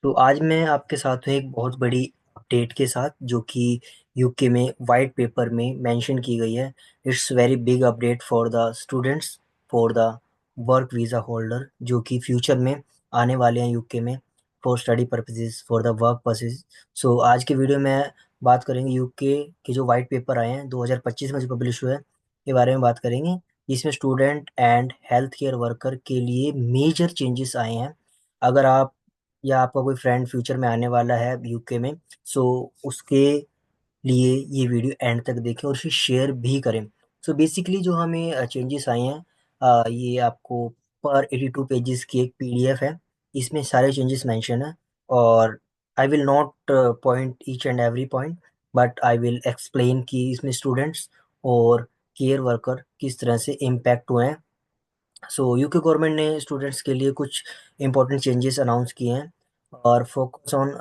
तो आज मैं आपके साथ हूँ एक बहुत बड़ी अपडेट के साथ जो कि यूके में वाइट पेपर में मेंशन की गई है। It's very big update for the students, for the work visa holder जो कि फ्यूचर में आने वाले हैं यूके में for study purposes, for the work purposes. So आज के वीडियो में बात करेंगे यूके के जो वाइट पेपर आए हैं 2025 में जो पब्लिश हुए हैं के बारे में बात करेंगे, जिसमें student and health care worker के लिए मेजर चेंजेस आए हैं। अगर आप या आपका कोई फ्रेंड फ्यूचर में आने वाला है यूके में, सो उसके लिए ये वीडियो एंड तक देखें और उसे शेयर भी करें। सो बेसिकली जो हमें चेंजेस आए हैं, ये आपको पर 82 पेजेस की एक पीडीएफ है। इसमें सारे चेंजेस मेंशन है और I will not point each and every point, but I will explain कि इसमें स्टूडेंट्स और केयर वर्कर किस तरह से इम्पैक्ट हुए हैं। सो यूके गवर्नमेंट ने स्टूडेंट्स के लिए कुछ इंपॉर्टेंट चेंजेस अनाउंस किए हैं और फोकस ऑन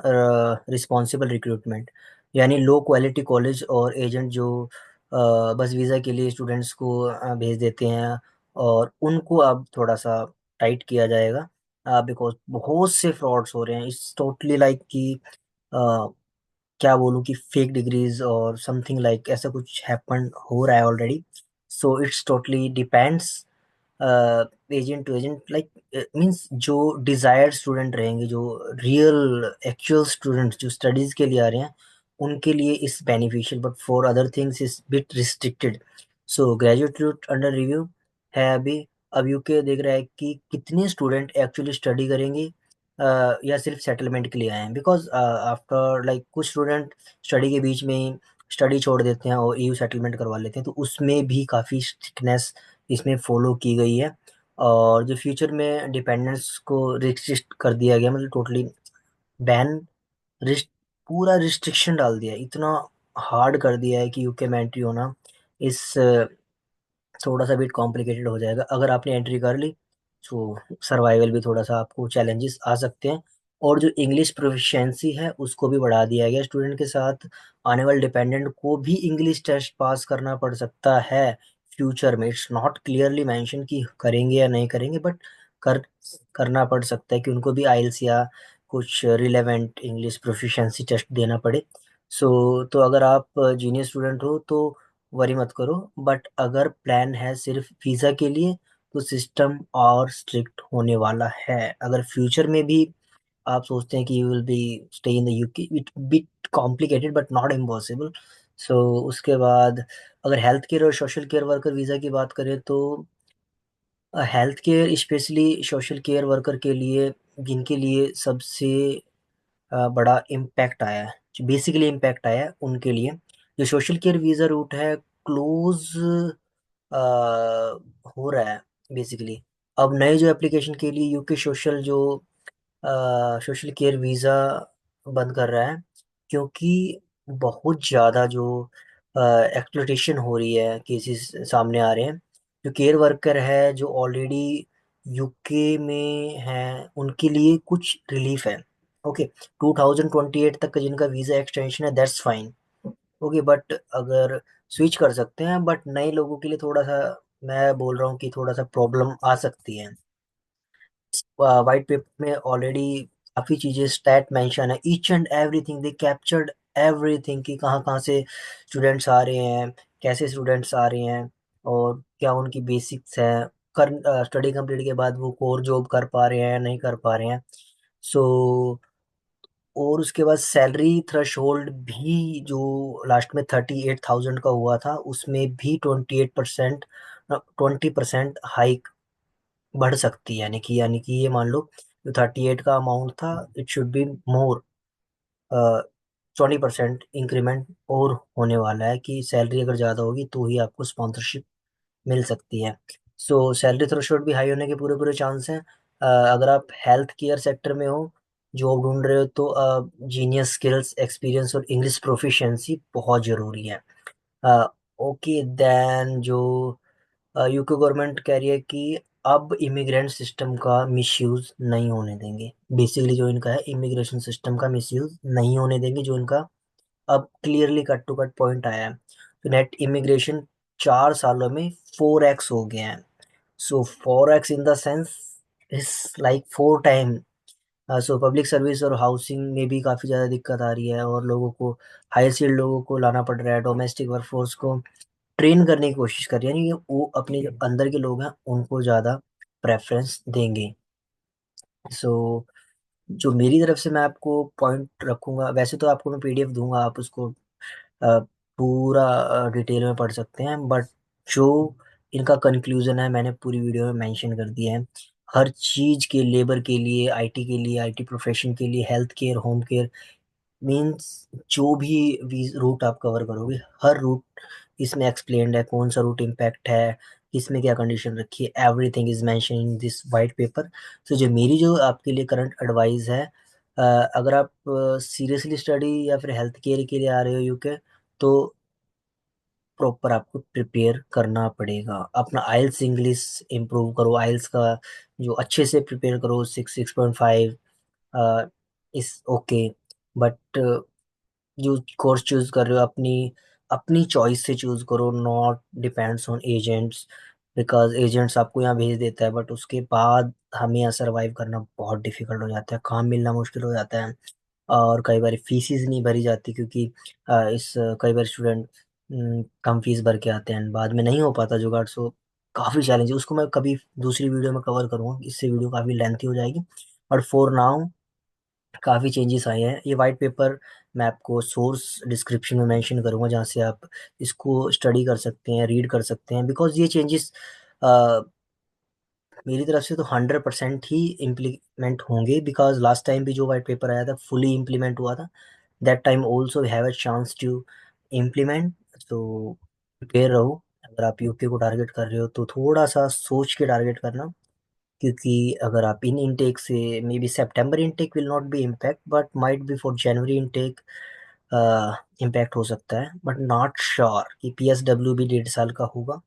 रिस्पॉन्सिबल रिक्रूटमेंट, यानी लो क्वालिटी कॉलेज और एजेंट जो बस वीज़ा के लिए स्टूडेंट्स को भेज देते हैं और उनको अब थोड़ा सा टाइट किया जाएगा, बिकॉज बहुत से फ्रॉड्स हो रहे हैं। इट्स टोटली लाइक कि क्या बोलूँ कि फेक डिग्रीज और समथिंग लाइक ऐसा कुछ हैपन हो रहा है already. So it's totally depends agent to agent, like means जो डिजायर्ड स्टूडेंट रहेंगे, जो रियल एक्चुअल स्टूडेंट्स जो स्टडीज के लिए आ रहे हैं, उनके लिए is beneficial, but for other things is bit restricted. So graduate route under review है अभी। अब यूके देख रहा है कि कितने स्टूडेंट एक्चुअली स्टडी करेंगे या सिर्फ सेटलमेंट के लिए आए हैं, बिकॉज आफ्टर लाइक कुछ स्टूडेंट स्टडी के बीच में ही स्टडी छोड़ देते हैं और ईयू सेटलमेंट करवा लेते हैं, तो उसमें भी काफ़ी स्ट्रिक्टनेस इसमें फॉलो की गई है। और जो फ्यूचर में डिपेंडेंस को रिस्ट्रिक्ट कर दिया गया, मतलब टोटली बैन, रिस्ट पूरा रिस्ट्रिक्शन डाल दिया है, इतना हार्ड कर दिया है कि यूके में एंट्री होना इस थोड़ा सा बिट कॉम्प्लिकेटेड हो जाएगा। अगर आपने एंट्री कर ली तो सर्वाइवल भी थोड़ा सा आपको चैलेंजेस आ सकते हैं। और जो इंग्लिश प्रोफिशिएंसी है उसको भी बढ़ा दिया गया। स्टूडेंट के साथ आने वाले डिपेंडेंट को भी इंग्लिश टेस्ट पास करना पड़ सकता है फ्यूचर में। इट्स नॉट क्लियरली मेंशन कि करेंगे या नहीं करेंगे, बट कर करना पड़ सकता है कि उनको भी आइल्स या कुछ रिलेवेंट इंग्लिश प्रोफिशिएंसी टेस्ट देना पड़े। सो तो अगर आप जूनियर स्टूडेंट हो तो वरी मत करो, बट अगर प्लान है सिर्फ वीज़ा के लिए तो सिस्टम और स्ट्रिक्ट होने वाला है। अगर फ्यूचर में भी आप सोचते हैं कि you will be stay in the UK, it bit complicated but not impossible. So उसके बाद अगर हेल्थ केयर और सोशल केयर वर्कर वीज़ा की बात करें तो health care specially social care worker के लिए, जिनके लिए सबसे बड़ा इम्पैक्ट आया है, जो बेसिकली इम्पैक्ट आया है उनके लिए, जो सोशल केयर वीज़ा रूट है क्लोज हो रहा है बेसिकली। अब नए जो एप्लीकेशन के लिए यूके सोशल जो सोशल केयर वीज़ा बंद कर रहा है, क्योंकि बहुत ज़्यादा जो एक्सप्लॉयटेशन हो रही है, केसेस सामने आ रहे हैं। जो केयर वर्कर है जो ऑलरेडी यूके में हैं उनके लिए कुछ रिलीफ है। ओके, 2028 तक का जिनका वीज़ा एक्सटेंशन है दैट्स फाइन। ओके, बट अगर स्विच कर सकते हैं, बट नए लोगों के लिए थोड़ा सा, मैं बोल रहा हूँ कि थोड़ा सा प्रॉब्लम आ सकती है। वाइट पेपर में ऑलरेडी काफ़ी चीज़ें स्टैट मेंशन है, each and everything they captured everything कि कहाँ कहाँ से स्टूडेंट्स आ रहे हैं, कैसे स्टूडेंट्स आ रहे हैं और क्या उनकी बेसिक्स हैं, कर स्टडी कंप्लीट के बाद वो कोर जॉब कर पा रहे हैं या नहीं कर पा रहे हैं। सो और उसके बाद सैलरी थ्रेशोल्ड भी जो लास्ट में 38,000 का हुआ था, उसमें भी 20% हाइक बढ़ सकती है। यानी कि ये मान लो जो 38 का अमाउंट था, it should be more, 20% increment और होने वाला है कि सैलरी अगर ज़्यादा होगी तो ही आपको स्पॉन्सरशिप मिल सकती है। सो सैलरी थ्रेशोल्ड भी हाई होने के पूरे पूरे चांस हैं। अगर आप हेल्थ केयर सेक्टर में हो, जॉब ढूंढ रहे हो, तो जीनियस स्किल्स, एक्सपीरियंस और इंग्लिश प्रोफिशिएंसी बहुत ज़रूरी है। ओके देन जो यूके गवर्नमेंट कह रही है कि अब इमिग्रेंट सिस्टम का मिसयूज नहीं होने देंगे। बेसिकली जो इनका है, इमिग्रेशन सिस्टम का मिसयूज नहीं होने देंगे, जो इनका अब clearly cut to cut point आया है। तो नेट इमिग्रेशन 4 सालों में 4x हो गया है। सो 4x in the sense is like 4 time so public service और हाउसिंग में भी काफ़ी ज़्यादा दिक्कत आ रही है, और लोगों को, हाई स्किल्ड लोगों को लाना पड़ रहा है, डोमेस्टिक वर्कफोर्स को ट्रेन करने की कोशिश कर रही है, यानी कि वो अपने जो अंदर के लोग हैं उनको ज़्यादा प्रेफरेंस देंगे। सो जो मेरी तरफ से मैं आपको पॉइंट रखूंगा, वैसे तो आपको मैं पीडीएफ दूंगा, आप उसको अ, पूरा डिटेल में पढ़ सकते हैं, बट जो इनका कंक्लूजन है मैंने पूरी वीडियो में मेंशन कर दिया है। हर चीज़ के, लेबर के लिए, आईटी के लिए, आईटी प्रोफेशन के लिए, health care, home care, means जो भी रूट आप कवर करोगे, हर रूट इसमें एक्सप्लेन्ड है, कौन सा रूट इम्पैक्ट है, इसमें क्या कंडीशन रखी है, everything is mention in this white paper. तो जो मेरी जो आपके लिए करंट एडवाइस है, अगर आप सीरियसली स्टडी या फिर हेल्थ केयर के लिए आ रहे हो यूके, तो प्रॉपर आपको प्रिपेयर करना पड़ेगा। अपना आइल्स इंग्लिश इम्प्रूव करो, आइल्स का जो अच्छे से प्रिपेयर करो, 6.5 इस ओके। बट जो कोर्स चूज कर रहे हो, अपनी अपनी चॉइस से चूज करो, not depends on agents, because agents आपको यहाँ भेज देता है, बट उसके बाद हमें यहाँ सर्वाइव करना बहुत डिफिकल्ट हो जाता है, काम मिलना मुश्किल हो जाता है, और कई बार फीसिस नहीं भरी जाती, क्योंकि कई बार स्टूडेंट कम फीस भर के आते हैं, बाद में नहीं हो पाता जुगाड़। सो काफ़ी चैलेंज है, उसको मैं कभी दूसरी वीडियो में कवर करूँगा, इससे वीडियो काफ़ी लेंथी हो जाएगी। बट फॉर नाउ काफ़ी चेंजेस आए हैं। ये वाइट पेपर मैं आपको सोर्स डिस्क्रिप्शन में मेंशन करूंगा, जहाँ से आप इसको स्टडी कर सकते हैं, रीड कर सकते हैं, बिकॉज ये चेंजेस मेरी तरफ से तो 100% ही इम्प्लीमेंट होंगे, बिकॉज लास्ट टाइम भी जो वाइट पेपर आया था फुली इम्प्लीमेंट हुआ था। That time also have a chance to implement. तो प्रिपेयर रहो। अगर आप यूके को टारगेट कर रहे हो तो थोड़ा सा सोच के टारगेट करना, क्योंकि अगर आप इन इनटेक से, may be September intake will not be impact, but might be for January intake impact हो सकता है, बट नॉट श्योर कि पीएसडब्ल्यू भी 1.5 साल का होगा,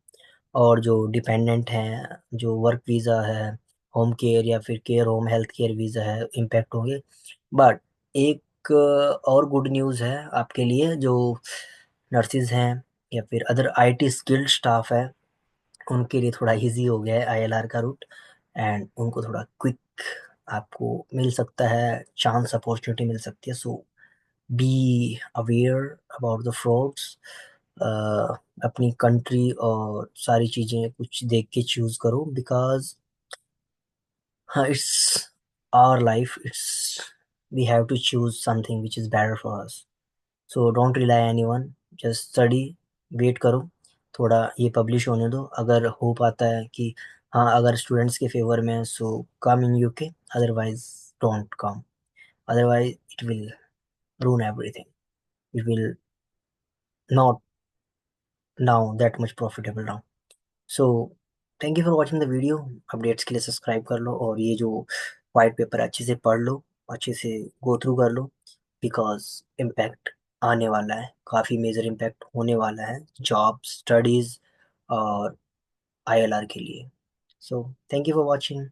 और जो डिपेंडेंट हैं, जो वर्क वीज़ा है, होम केयर या फिर care home health care visa है, इम्पैक्ट होंगे। बट एक और गुड न्यूज़ है आपके लिए, जो नर्सिस हैं या फिर अदर आईटी स्किल्ड स्टाफ है, उनके लिए थोड़ा इजी हो गया है आईएलआर का रूट, एंड उनको थोड़ा क्विक आपको मिल सकता है, चांस अपॉर्चुनिटी मिल सकती है। So be aware about the frauds. अपनी कंट्री और सारी चीज़ें कुछ देख के चूज करो, बिकॉज हाँ, it's our life, it's we have to choose something which is better for us. So don't rely anyone, just study, wait करो, थोड़ा ये पब्लिश होने दो। अगर हो पाता है कि हाँ, अगर स्टूडेंट्स के फेवर में, so come in UK, otherwise don't come, otherwise it will ruin everything, it will not now that much profitable now. So thank you for watching the video. Updates के लिए सब्सक्राइब कर लो, और ये जो white paper अच्छे से पढ़ लो, अच्छे से गो थ्रू कर लो, बिकॉज इम्पैक्ट आने वाला है, काफ़ी मेजर इम्पैक्ट होने वाला है जॉब, स्टडीज़ और आईएलआर के लिए। So thank you for watching.